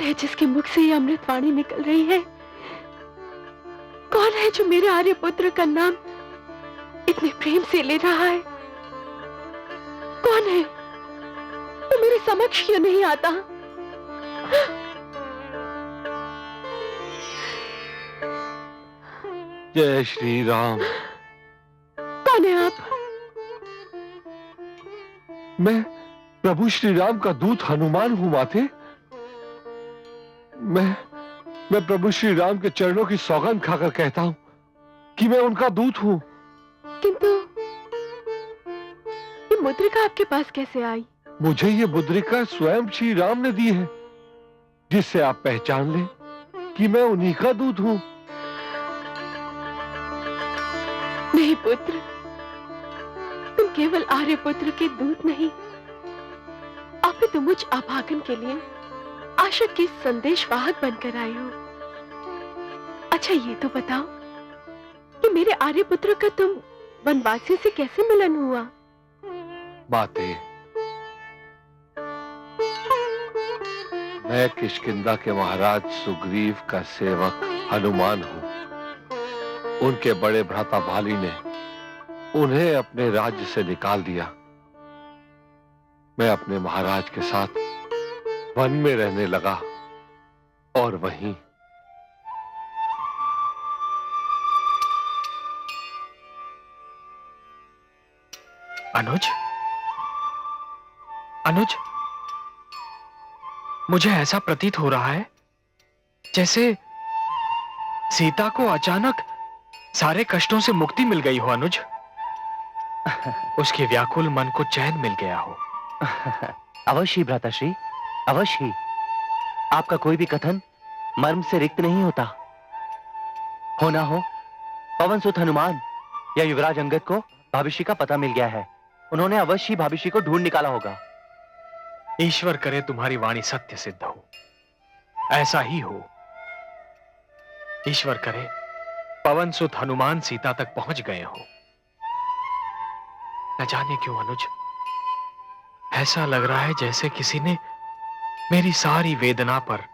है जिसके मुख से ये अमृतवाणी निकल रही है? कौन है जो मेरे आर्यपुत्र का नाम इतने प्रेम से ले रहा है? कौन है? तो मेरे समक्ष क्यों नहीं आता? जय श्री राम। कौन है आप? मैं प्रभु श्री राम का दूत हनुमान हूं माते। मैं प्रभु श्री राम के चरणों की सौगंध खाकर कहता हूं कि मैं उनका दूत हूं। किंतु ये मुद्रिका आपके पास कैसे आई? मुझे ये मुद्रिका स्वयं श्री राम ने दी है, जिससे आप पहचान लें कि मैं उन्हीं का दूत हूं। नहीं पुत्र, तुम केवल आर्यपुत्र के दूत नहीं, आप तो मुझ अभागन के लिए आशा के संदेशवाहक बनकर आए हो। अच्छा ये तो बताओ कि मेरे आर्यपुत्र का तुम वनवासियों से कैसे मिलन हुआ? माते, मैं किष्किंधा के महाराज सुग्रीव का सेवक हनुमान हूं। उनके बड़े भ्राता भाली ने उन्हें अपने राज्य से निकाल दिया। मैं अपने महाराज के साथ वन में रहने लगा और वहीं अनुज, मुझे ऐसा प्रतीत हो रहा है जैसे सीता को अचानक सारे कष्टों से मुक्ति मिल गई हो। अनुज, उसके व्याकुल मन को चैन मिल गया हो। अवश्य भ्राताश्री, अवश्य। आपका कोई भी कथन मर्म से रिक्त नहीं होता। हो ना हो पवन सुत हनुमान या युवराज अंगद को भाभिशी का पता मिल गया है। उन्होंने अवश्य भाभिशी को ढूंढ निकाला होगा। ईश्वर करे तुम्हारी वाणी सत्य सिद्ध हो, ऐसा ही हो। ईश्वर करे पवन सुत हनुमान सीता तक पहुंच गए हो। न जाने क्यों अनुज, ऐसा लग रहा है जैसे किसी ने मेरी सारी वेदना पर,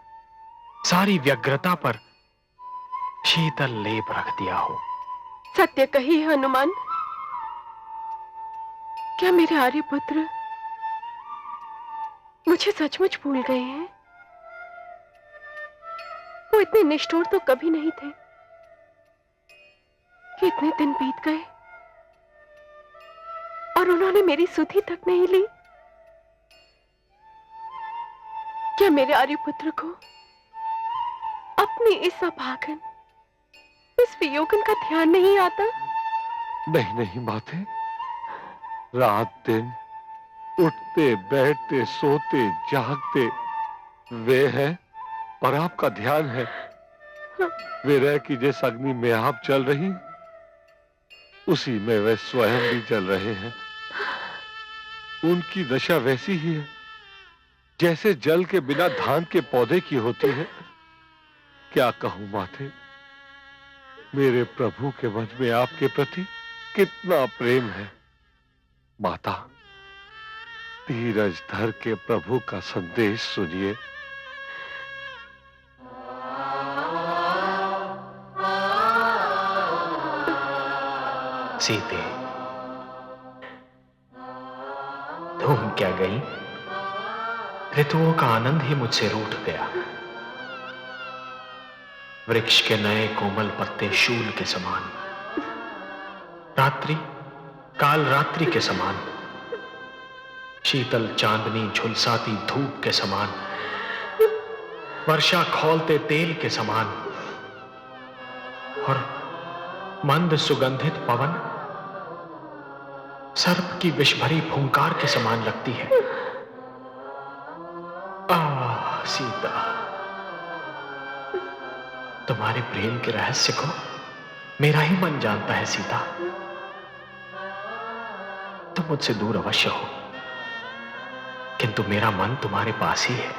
सारी व्यग्रता पर शीतल लेप रख दिया हो। सत्य कही हनुमान, क्या मेरे आर्यपुत्र मुझे सचमुच भूल गए हैं? वो इतने निष्ठुर तो कभी नहीं थे कि इतने दिन बीत गए और उन्होंने मेरी सुधि तक नहीं ली। क्या मेरे आर्यपुत्र को अपनी इस अभागन, इस वियोगन का ध्यान नहीं आता? नहीं नहीं माते, रात दिन उठते बैठते सोते जागते वे हैं और आपका ध्यान है। वे रह की जिस अग्नि में आप चल रही, उसी में वे स्वयं भी जल रहे हैं। उनकी दशा वैसी ही है जैसे जल के बिना धान के पौधे की होती है। क्या कहूं माते, मेरे प्रभु के मन में आपके प्रति कितना प्रेम है। माता, धीरज धर के प्रभु का संदेश सुनिए। सीते, तुम क्या गई? ऋतुओं का आनंद ही मुझसे रूठ गया। वृक्ष के नए कोमल पत्ते शूल के समान, रात्रि काल रात्रि के समान, शीतल चांदनी झुलसाती धूप के समान, वर्षा खौलते तेल के समान और मंद सुगंधित पवन सर्प की विषभरी फुंकार के समान लगती है। सीता, तुम्हारे प्रेम के रहस्य को मेरा ही मन जानता है। सीता, तुम मुझसे दूर अवश्य हो, किंतु मेरा मन तुम्हारे पास ही है।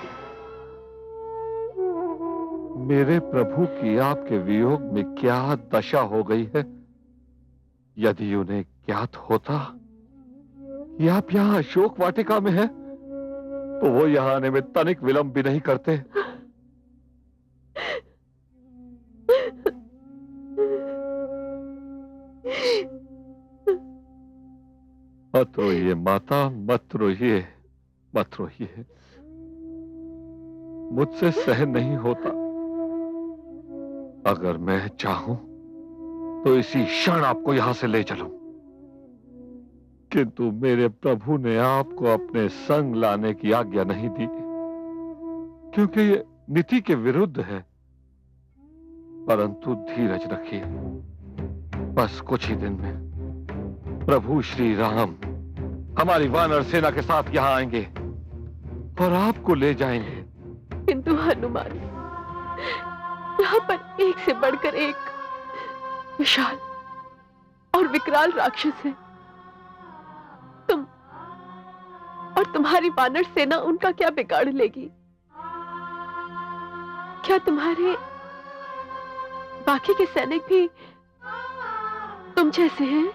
मेरे प्रभु की आपके वियोग में क्या दशा हो गई है, यदि उन्हें ज्ञात होता कि आप यहाँ अशोक वाटिका में हैं, तो वो यहाँ आने में तनिक विलंब भी नहीं करते। मत रोइए माता, मत रोइए, मत रोइए। मुझसे सहन नहीं होता। अगर मैं चाहूं तो इसी क्षण आपको यहां से ले चलूं, किंतु मेरे प्रभु ने आपको अपने संग लाने की आज्ञा नहीं दी, क्योंकि ये नीति के विरुद्ध है। परंतु धीरज रखिए, बस कुछ ही दिन में प्रभु श्री राम हमारी वानर सेना के साथ यहां आएंगे और आपको ले जाएंगे। किंतु हनुमान, यहाँ पर एक से बढ़कर एक विशाल और विकराल राक्षस है। तुम और तुम्हारी वानर सेना उनका क्या बिगाड़ लेगी? क्या तुम्हारे बाकी के सैनिक भी तुम जैसे हैं?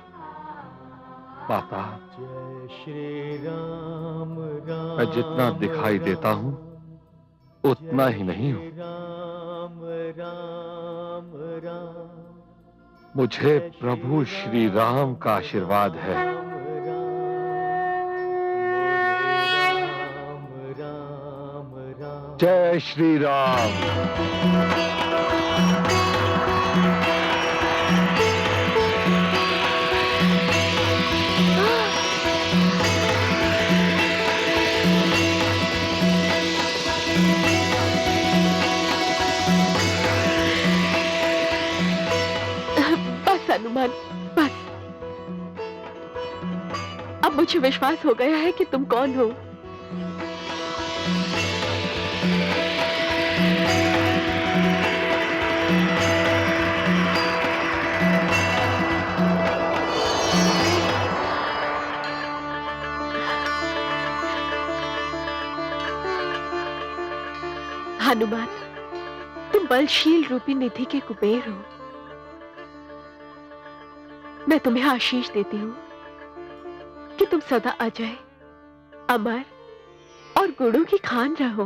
माता, श्री राम राम, मैं जितना दिखाई देता हूं उतना ही नहीं हूं। राम राम राम, मुझे प्रभु श्री राम का आशीर्वाद है। जय श्री राम। बस हनुमान, बस। अब मुझे विश्वास हो गया है कि तुम कौन हो। हनुमान, तुम बलशील रूपी निधि के कुबेर हो। मैं तुम्हें आशीष देती हूँ कि तुम सदा अजय, अमर और गुणों की खान रहो।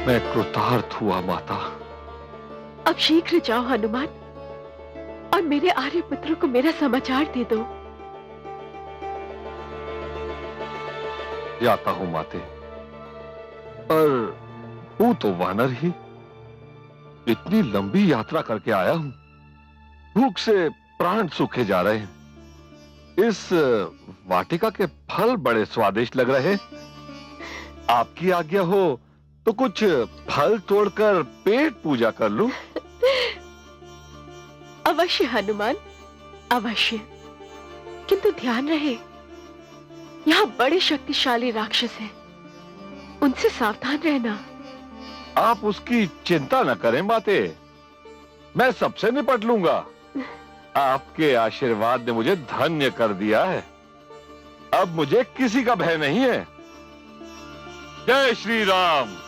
मैं कृतार्थ हुआ माता। अब शीघ्र जाओ हनुमान और मेरे आर्यपुत्र को मेरा समाचार दे दो। जाता हूं माते, पर हूं तो वानर ही। इतनी लंबी यात्रा करके आया हूं, भूख से प्राण सूखे जा रहे हैं। इस वाटिका के फल बड़े स्वादिष्ट लग रहे। आपकी आज्ञा हो तो कुछ फल तोड़कर पेट पूजा कर लूं। अवश्य हनुमान, अवश्य। किंतु ध्यान रहे, यहाँ बड़े शक्तिशाली राक्षस हैं, उनसे सावधान रहना। आप उसकी चिंता न करें माते, मैं सबसे निपट लूंगा। आपके आशीर्वाद ने मुझे धन्य कर दिया है। अब मुझे किसी का भय नहीं है। जय श्री राम।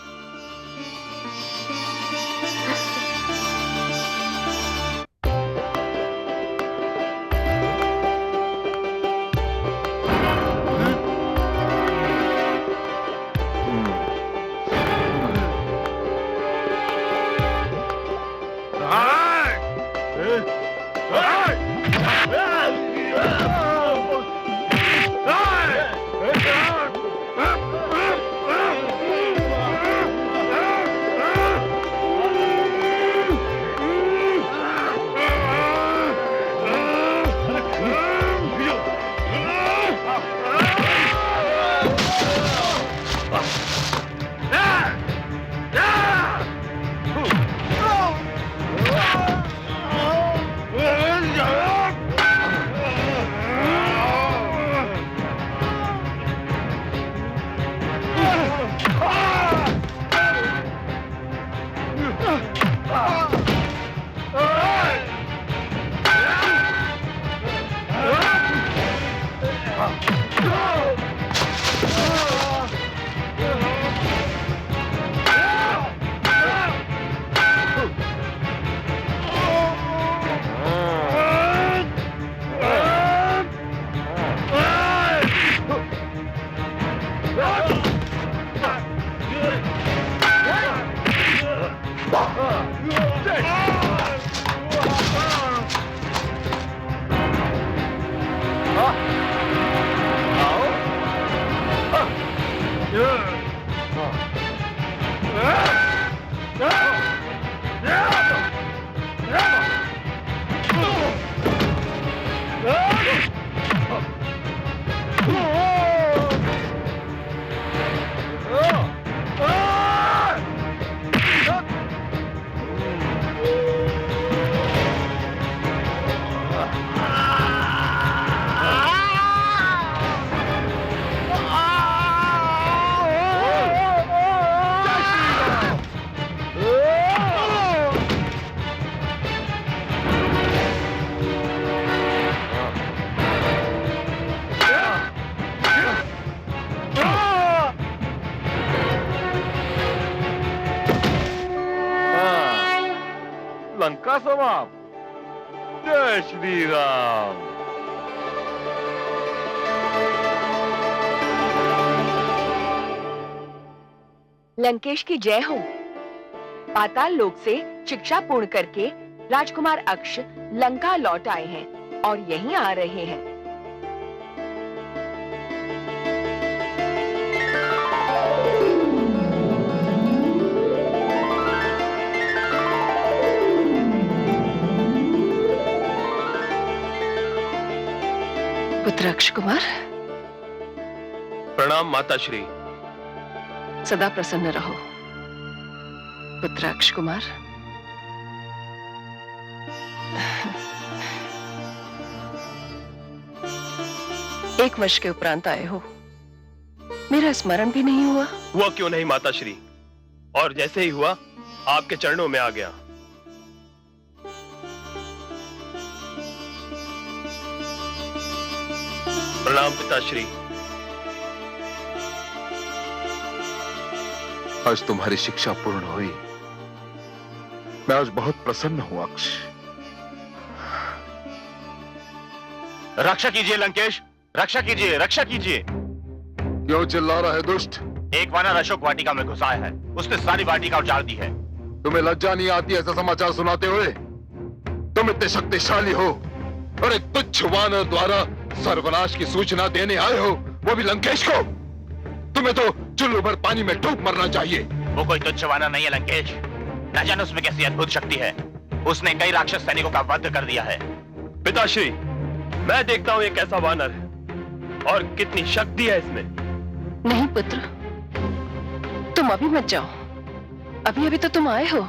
होगा समाप्त। जय श्री राम। लंकेश की जय हो। पाताल लोक से शिक्षा पूर्ण करके राजकुमार अक्ष लंका लौट आए हैं और यहीं आ रहे हैं। पुत्र अक्ष कुमार, प्रणाम माता श्री। सदा प्रसन्न रहो। पुत्र अक्ष कुमार, एक वर्ष के उपरांत आए हो, मेरा स्मरण भी नहीं हुआ। हुआ क्यों नहीं माता श्री, और जैसे ही हुआ आपके चरणों में आ गया। प्रणाम पिताश्री। आज तुम्हारी शिक्षा पूर्ण हुई। मैं आज बहुत प्रसन्न हूं अक्ष। रक्षा कीजिए लंकेश, रक्षा कीजिए, रक्षा कीजिए। क्यों चिल्ला रहा है दुष्ट? एक वानर अशोक वाटिका में घुसा है, उसने सारी वाटिका उजाड़ दी है। तुम्हें लज्जा नहीं आती ऐसा समाचार सुनाते हुए? तुम इतने शक्तिशाली हो और एक तुच्छ वानर द्वारा सर्वनाश की सूचना देने आए हो, वो भी लंकेश को। तुम्हें तो चुल्लू भर पानी में डूब मरना चाहिए। वो कोई तुच्छ वानर नहीं है लंकेश, न जाने उसमें कैसी अद्भुत शक्ति है। उसने कई राक्षस सैनिकों का वध कर दिया है। पिताश्री, मैं देखता हूं ये कैसा वानर है और कितनी शक्ति है इसमें। नहीं पुत्र, तुम अभी मत जाओ, अभी अभी तो तुम आए हो।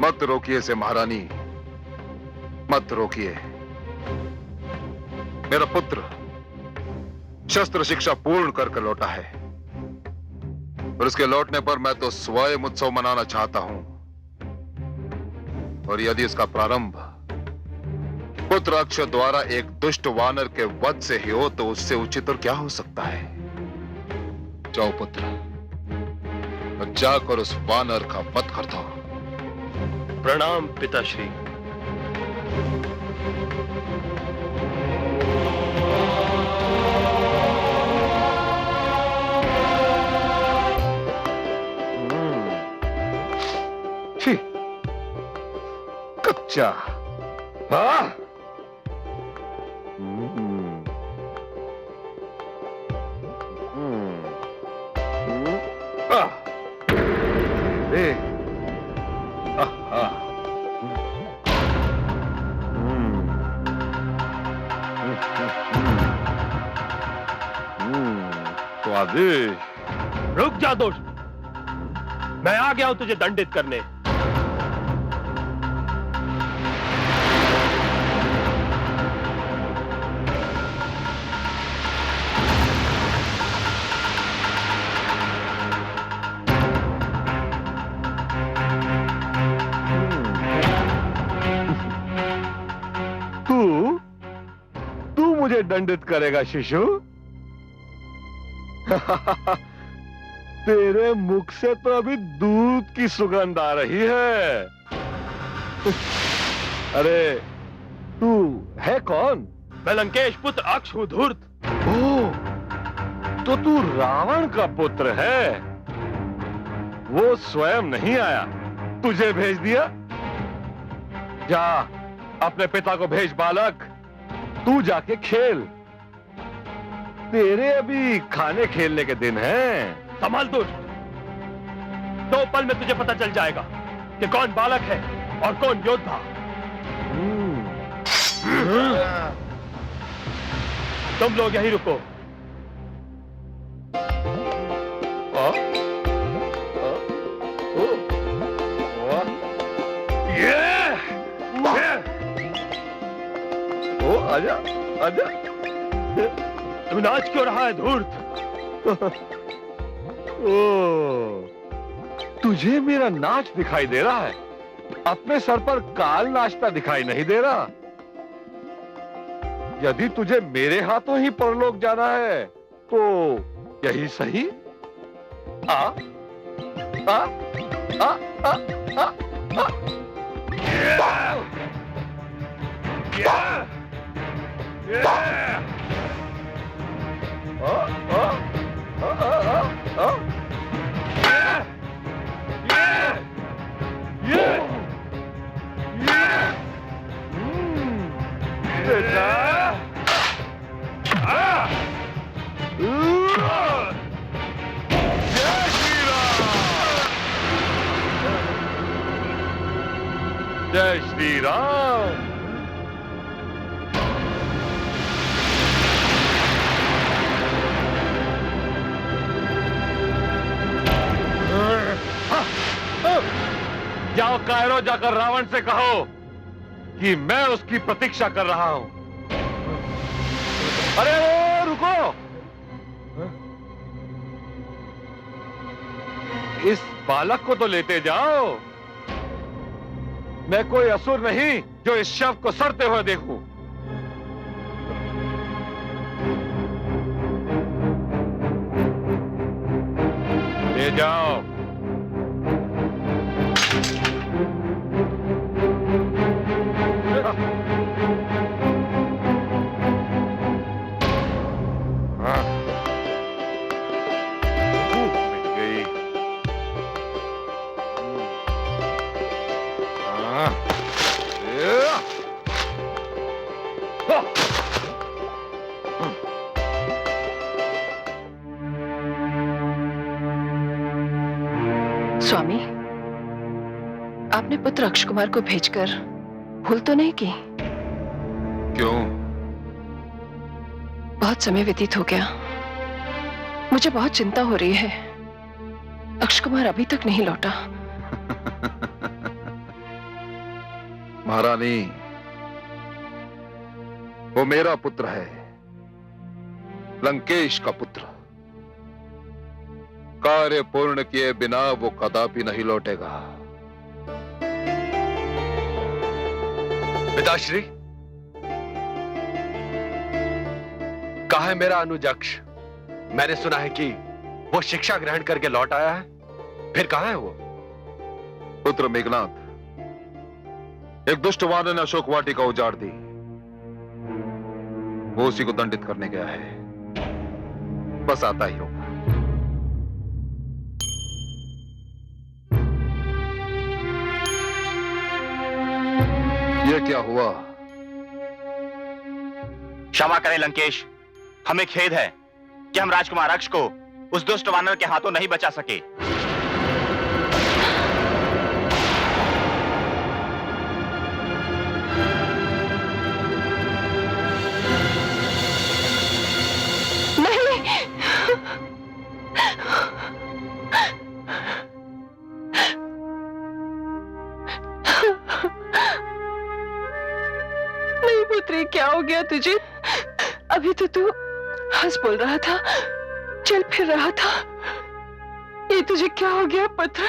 मत रोकिए इसे महारानी, मत रोकिए। मेरा पुत्र शस्त्र शिक्षा पूर्ण करके लौटा है और उसके लौटने पर मैं तो स्वयं उत्सव मनाना चाहता हूं। और यदि इसका प्रारंभ पुत्र अक्ष द्वारा एक दुष्ट वानर के वध से ही हो तो उससे उचित और क्या हो सकता है। जाओ पुत्र, और जाकर उस वानर का वध कर दो। प्रणाम पिताश्री। छी, कच्चा। हाँ? स्वादिष्ट। रुक जा दोस्त, मैं आ गया हूं तुझे दंडित करने। तू मुझे दंडित करेगा शिशु? तेरे मुख से तो अभी दूध की सुगंध आ रही है। अरे तू है कौन? मैं लंकेश पुत्र अक्ष हूं धूर्त। ओह, तो तू रावण का पुत्र है। वो स्वयं नहीं आया, तुझे भेज दिया। जा अपने पिता को भेज बालक, तू जाके खेल। तेरे अभी खाने खेलने के दिन हैं। संभाल दुष्ट, 2 पल में तुझे पता चल जाएगा कि कौन बालक है और कौन योद्धा। तुम लोग यहीं रुको। आजा आजा। तुम नाच क्यों रहा है धूर्त? ओ, तुझे मेरा नाच दिखाई दे रहा है, अपने सर पर काल नाचता दिखाई नहीं दे रहा। यदि तुझे मेरे हाथों ही परलोक जाना है तो यही सही। आ आ आ आ आ, आ। जय श्री राम। जाओ कायरो, जाकर रावण से कहो कि मैं उसकी प्रतीक्षा कर रहा हूं। अरे ओ, रुको। इस बालक को तो लेते जाओ। मैं कोई असुर नहीं जो इस शव को सड़ते हुए देखूं। ले जाओ। मिट गई। स्वामी, आपने पुत्र अक्ष कुमार को भेजकर भूल तो नहीं की? क्यों? बहुत समय व्यतीत हो गया, मुझे बहुत चिंता हो रही है। अक्ष कुमार अभी तक नहीं लौटा। महारानी, वो मेरा पुत्र है, लंकेश का पुत्र। कार्य पूर्ण किए बिना वो कदापि नहीं लौटेगा। पिताश्री, कहाँ है मेरा अनुज अक्ष? मैंने सुना है कि वो शिक्षा ग्रहण करके लौट आया है। फिर कहाँ है वो? पुत्र मेघनाथ, एक दुष्ट वानर ने अशोक वाटिका उजाड़ दी। वो उसी को दंडित करने गया है। बस आता ही होगा। ये क्या हुआ? क्षमा करें लंकेश, हमें खेद है कि हम राजकुमार अक्ष को उस दुष्ट वानर के हाथों नहीं बचा सके। नहीं पुत्री, क्या हो गया तुझे? अभी तो तू हंस बोल रहा था, चल फिर रहा था। ये तुझे क्या हो गया पुत्र?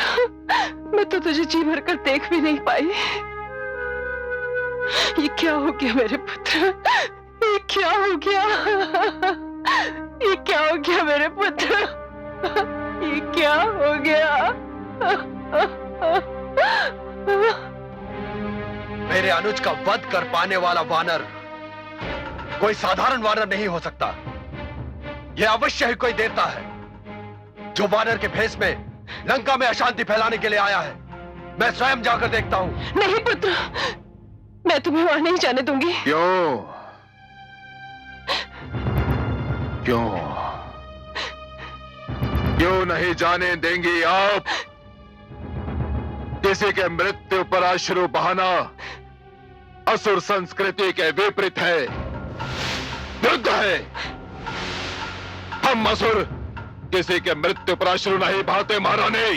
मैं तो तुझे जी भर कर देख भी नहीं पाई। ये क्या हो गया मेरे पुत्र? ये क्या हो गया? ये क्या हो गया मेरे पुत्र? ये क्या हो गया? मेरे अनुज का वध कर पाने वाला वानर कोई साधारण वानर नहीं हो सकता। यह अवश्य ही कोई देवता है जो वानर के भेष में लंका में अशांति फैलाने के लिए आया है। मैं स्वयं जाकर देखता हूं। नहीं पुत्र, मैं तुम्हें वहां नहीं जाने दूंगी। क्यों? क्यों? क्यों नहीं जाने देंगी आप? किसी के मृत्यु पर अश्रु बहाना असुर संस्कृति के विपरीत है, युद्ध है। हम असुर किसी के मृत्यु पर अश्रु नहीं बहाते महारानी।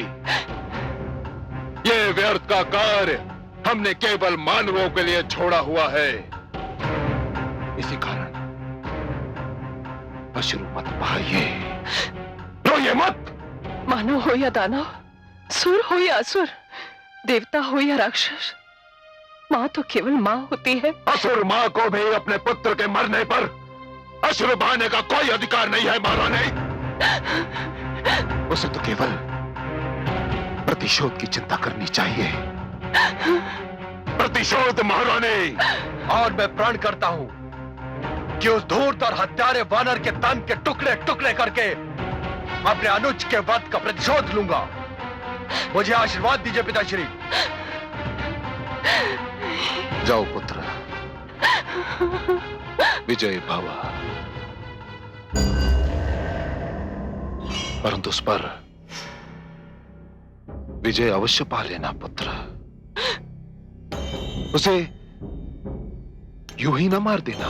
ये व्यर्थ का कार्य हमने केवल मानवों के लिए छोड़ा हुआ है। इसी कारण अश्रु मत बहाइए, रोइए मत। मानव हो या दानव, सुर हो या असुर, देवता हो या राक्षस, माँ तो केवल माँ होती है। असुर माँ को भी अपने पुत्र के मरने पर अश्रु बहाने का कोई अधिकार नहीं है महारानी। उसे तो केवल प्रतिशोध की चिंता करनी चाहिए। प्रतिशोध महारानी। और मैं प्रण करता हूं कि उस धूर्त और हत्यारे वानर के तन के टुकड़े टुकड़े करके अपने अनुज के वध का प्रतिशोध लूंगा। मुझे आशीर्वाद दीजिए पिताश्री। जाओ पुत्र, विजय भव। परंतु उस पर विजय अवश्य पा लेना पुत्र। उसे यूं ही न मार देना,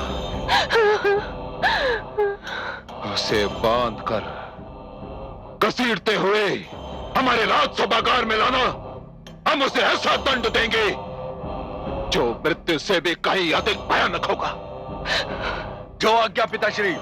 उसे बांध कर घसीटते हुए हमारे राज सभागार में लाना। हम उसे ऐसा दंड देंगे जो मृत्यु से भी कहीं अधिक भयानक होगा। जो आज्ञा पिताश्री।